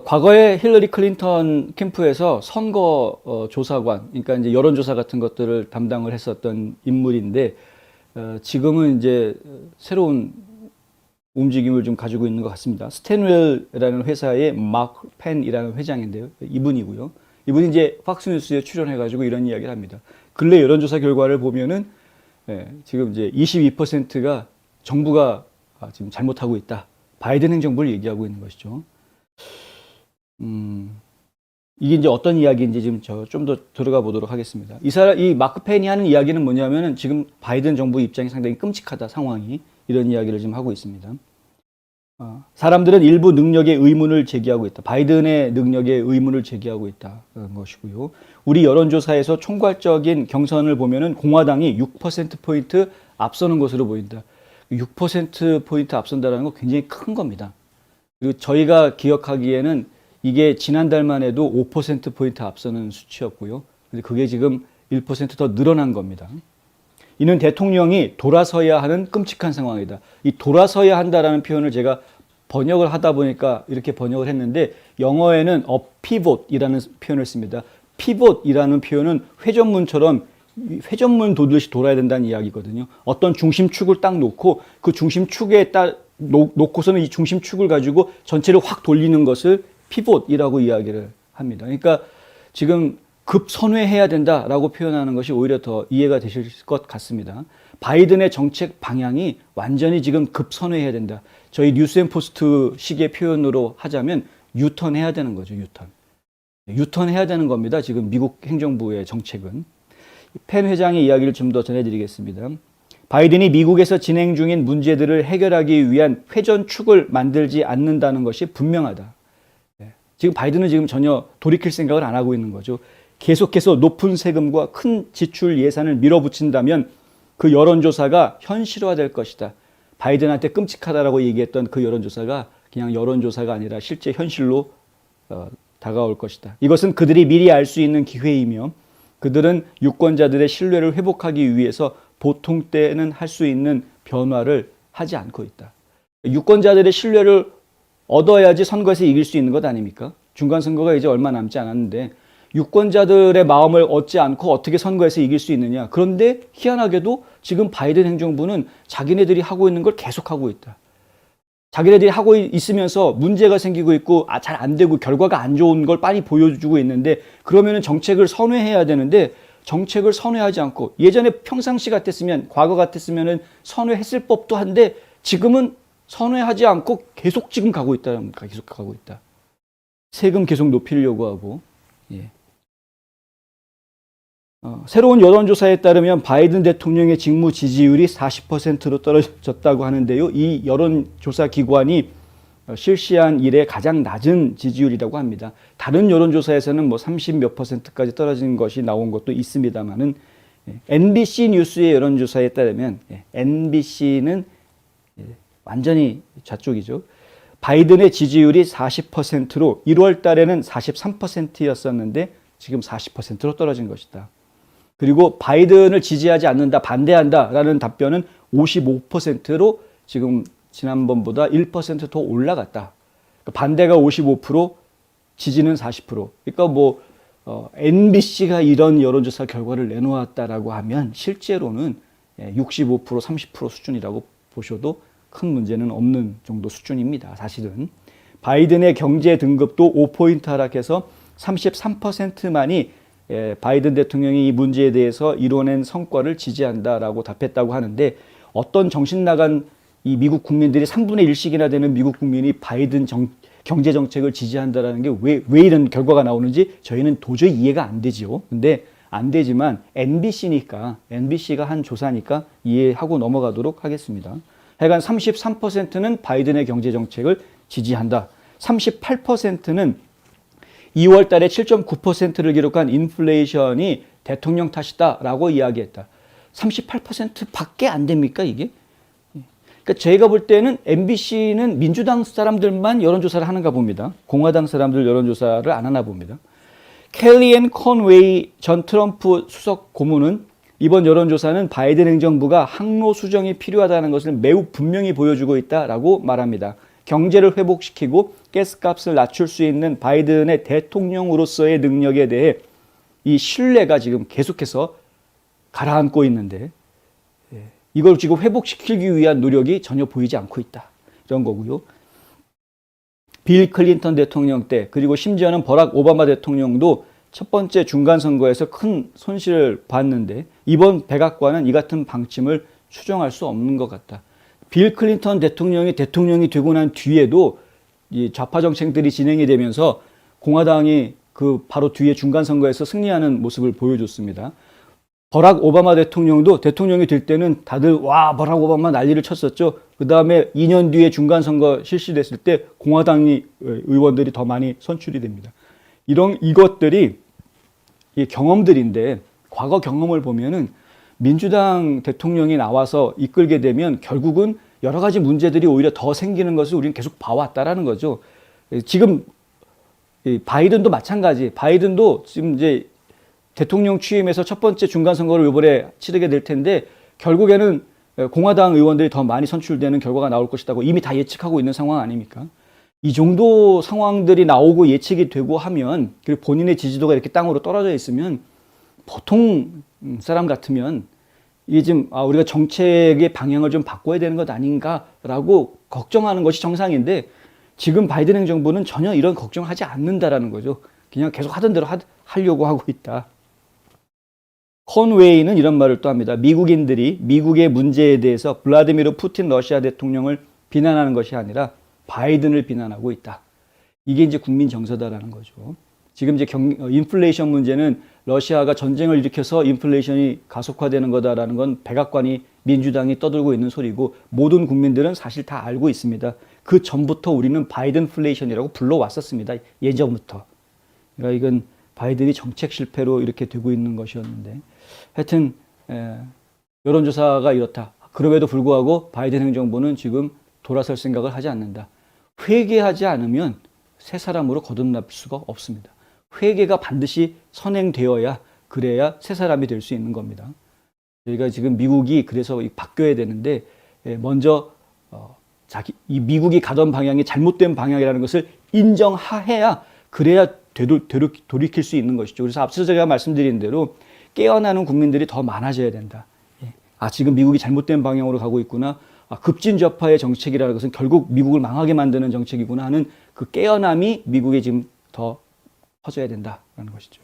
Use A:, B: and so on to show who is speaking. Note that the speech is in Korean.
A: 과거에 힐러리 클린턴 캠프에서 선거 조사관, 그러니까 이제 여론조사 같은 것들을 담당을 했었던 인물인데, 지금은 이제 새로운 움직임을 좀 가지고 있는 것 같습니다. 스탠웰이라는 회사의 마크 펜이라는 회장인데요. 이분이고요. 이분이 이제 팍스뉴스에 출연해가지고 이런 이야기를 합니다. 근래 여론조사 결과를 보면은 지금 이제 22%가 정부가 지금 잘못하고 있다. 바이든 행정부를 얘기하고 있는 것이죠. 이게 이제 어떤 이야기인지 지금 좀 더 들어가 보도록 하겠습니다. 이 마크 펜이 하는 이야기는 뭐냐면은 지금 바이든 정부 입장이 상당히 끔찍하다, 상황이. 이런 이야기를 지금 하고 있습니다. 사람들은 일부 능력의 의문을 제기하고 있다. 바이든의 능력에 의문을 제기하고 있다는 것이고요. 우리 여론조사에서 총괄적인 경선을 보면은 공화당이 6%포인트 앞서는 것으로 보인다. 6%포인트 앞선다는 거 굉장히 큰 겁니다. 그리고 저희가 기억하기에는 이게 지난달만 해도 5%포인트 앞서는 수치였고요. 근데 그게 지금 1% 더 늘어난 겁니다. 이는 대통령이 돌아서야 하는 끔찍한 상황이다. 이 돌아서야 한다라는 표현을 제가 번역을 하다 보니까 이렇게 번역을 했는데, 영어에는 pivot이라는 표현을 씁니다. pivot이라는 표현은 회전문처럼 회전문 도듯이 돌아야 된다는 이야기거든요. 어떤 중심축을 딱 놓고 그 중심축에 딱 놓고서는 이 중심축을 가지고 전체를 확 돌리는 것을 피봇이라고 이야기를 합니다. 그러니까 지금 급선회해야 된다라고 표현하는 것이 오히려 더 이해가 되실 것 같습니다. 바이든의 정책 방향이 완전히 지금 급선회해야 된다. 저희 뉴스앤포스트 식의 표현으로 하자면 유턴해야 되는 거죠. 유턴해야 되는 겁니다. 지금 미국 행정부의 정책은. 펜 회장의 이야기를 좀 더 전해드리겠습니다. 바이든이 미국에서 진행 중인 문제들을 해결하기 위한 회전축을 만들지 않는다는 것이 분명하다. 지금 바이든은 지금 전혀 돌이킬 생각을 안 하고 있는 거죠. 계속해서 높은 세금과 큰 지출 예산을 밀어붙인다면 그 여론조사가 현실화될 것이다. 바이든한테 끔찍하다라고 얘기했던 그 여론조사가 그냥 여론조사가 아니라 실제 현실로 다가올 것이다. 이것은 그들이 미리 알 수 있는 기회이며 그들은 유권자들의 신뢰를 회복하기 위해서 보통 때는 할 수 있는 변화를 하지 않고 있다. 유권자들의 신뢰를 얻어야지 선거에서 이길 수 있는 것 아닙니까? 중간선거가 이제 얼마 남지 않았는데 유권자들의 마음을 얻지 않고 어떻게 선거에서 이길 수 있느냐. 그런데 희한하게도 지금 바이든 행정부는 자기네들이 하고 있는 걸 계속하고 있다. 자기네들이 하고 있으면서 문제가 생기고 있고 잘 안 되고 결과가 안 좋은 걸 빨리 보여주고 있는데, 그러면은 정책을 선회해야 되는데 정책을 선회하지 않고, 예전에 평상시 같았으면, 과거 같았으면은 선회했을 법도 한데 지금은 선회하지 않고 계속 지금 가고 있다. 계속 가고 있다. 세금 계속 높이려고 하고. 새로운 여론조사에 따르면 바이든 대통령의 직무 지지율이 40%로 떨어졌다고 하는데요. 이 여론조사 기관이 실시한 이래 가장 낮은 지지율이라고 합니다. 다른 여론조사에서는 뭐 30 몇 %까지 떨어진 것이 나온 것도 있습니다만은, NBC 뉴스의 여론조사에 따르면 NBC는 완전히 좌쪽이죠. 바이든의 지지율이 40%로 1월 달에는 43%였었는데 지금 40%로 떨어진 것이다. 그리고 바이든을 지지하지 않는다, 반대한다라는 답변은 55%로 지금 지난번보다 1% 더 올라갔다. 반대가 55%, 지지는 40%. 그러니까 NBC가 이런 여론조사 결과를 내놓았다라고 하면 실제로는 65%, 30% 수준이라고 보셔도 큰 문제는 없는 정도 수준입니다. 사실은. 바이든의 경제 등급도 5포인트 하락해서 33%만이 바이든 대통령이 이 문제에 대해서 이뤄낸 성과를 지지한다라고 답했다고 하는데, 어떤 정신 나간 이 미국 국민들이 3분의 1씩이나 되는 미국 국민이 바이든 경제 정책을 지지한다라는 게 왜 이런 결과가 나오는지 저희는 도저히 이해가 안 되죠. 근데 안 되지만 NBC가 한 조사니까 이해하고 넘어가도록 하겠습니다. 하여간 33%는 바이든의 경제 정책을 지지한다. 38%는 2월 달에 7.9%를 기록한 인플레이션이 대통령 탓이다라고 이야기했다. 38%밖에 안 됩니까, 이게? 그러니까 제가 볼 때는 MBC는 민주당 사람들만 여론조사를 하는가 봅니다. 공화당 사람들 여론조사를 안 하나 봅니다. 켈리앤 컨웨이 전 트럼프 수석 고문은 이번 여론조사는 바이든 행정부가 항로 수정이 필요하다는 것을 매우 분명히 보여주고 있다라고 말합니다. 경제를 회복시키고 가스값을 낮출 수 있는 바이든의 대통령으로서의 능력에 대해 이 신뢰가 지금 계속해서 가라앉고 있는데 이걸 지금 회복시키기 위한 노력이 전혀 보이지 않고 있다. 이런 거고요. 빌 클린턴 대통령 때 그리고 심지어는 버락 오바마 대통령도 첫 번째 중간선거에서 큰 손실을 봤는데 이번 백악관은 이 같은 방침을 추정할 수 없는 것 같다. 빌 클린턴 대통령이 되고 난 뒤에도 이 좌파 정책들이 진행이 되면서 공화당이 그 바로 뒤에 중간선거에서 승리하는 모습을 보여줬습니다. 버락 오바마 대통령도 대통령이 될 때는 다들 와 버락 오바마 난리를 쳤었죠. 그 다음에 2년 뒤에 중간선거 실시됐을 때 공화당 의원들이 더 많이 선출이 됩니다. 이것들이 이 경험들인데 과거 경험을 보면은 민주당 대통령이 나와서 이끌게 되면 결국은 여러 가지 문제들이 오히려 더 생기는 것을 우리는 계속 봐왔다라는 거죠. 지금 바이든도 마찬가지. 바이든도 지금 이제 대통령 취임해서 첫 번째 중간선거를 이번에 치르게 될 텐데 결국에는 공화당 의원들이 더 많이 선출되는 결과가 나올 것이라고 이미 다 예측하고 있는 상황 아닙니까? 이 정도 상황들이 나오고 예측이 되고 하면 그리고 본인의 지지도가 이렇게 땅으로 떨어져 있으면 보통 사람 같으면 이게 지금 우리가 정책의 방향을 좀 바꿔야 되는 것 아닌가라고 걱정하는 것이 정상인데 지금 바이든 행정부는 전혀 이런 걱정을 하지 않는다라는 거죠. 그냥 계속 하던 대로 하려고 하고 있다. 컨웨이는 이런 말을 또 합니다. 미국인들이 미국의 문제에 대해서 블라디미르 푸틴 러시아 대통령을 비난하는 것이 아니라 바이든을 비난하고 있다. 이게 이제 국민 정서다라는 거죠. 지금 이제 인플레이션 문제는 러시아가 전쟁을 일으켜서 인플레이션이 가속화되는 거다라는 건 백악관이 민주당이 떠들고 있는 소리고 모든 국민들은 사실 다 알고 있습니다. 그 전부터 우리는 바이든플레이션이라고 불러왔었습니다. 예전부터. 그러니까 이건 바이든이 정책 실패로 이렇게 되고 있는 것이었는데 하여튼 여론조사가 이렇다. 그럼에도 불구하고 바이든 행정부는 지금 돌아설 생각을 하지 않는다. 회개하지 않으면 새 사람으로 거듭날 수가 없습니다. 회개가 반드시 선행되어야 그래야 새 사람이 될 수 있는 겁니다. 저희가 지금 미국이 그래서 바뀌어야 되는데 먼저 이 미국이 가던 방향이 잘못된 방향이라는 것을 인정해야 그래야 돌이킬 수 있는 것이죠. 그래서 앞서 제가 말씀드린 대로 깨어나는 국민들이 더 많아져야 된다. 지금 미국이 잘못된 방향으로 가고 있구나. 급진좌파의 정책이라는 것은 결국 미국을 망하게 만드는 정책이구나 하는 그 깨어남이 미국에 지금 더 퍼져야 된다라는 것이죠.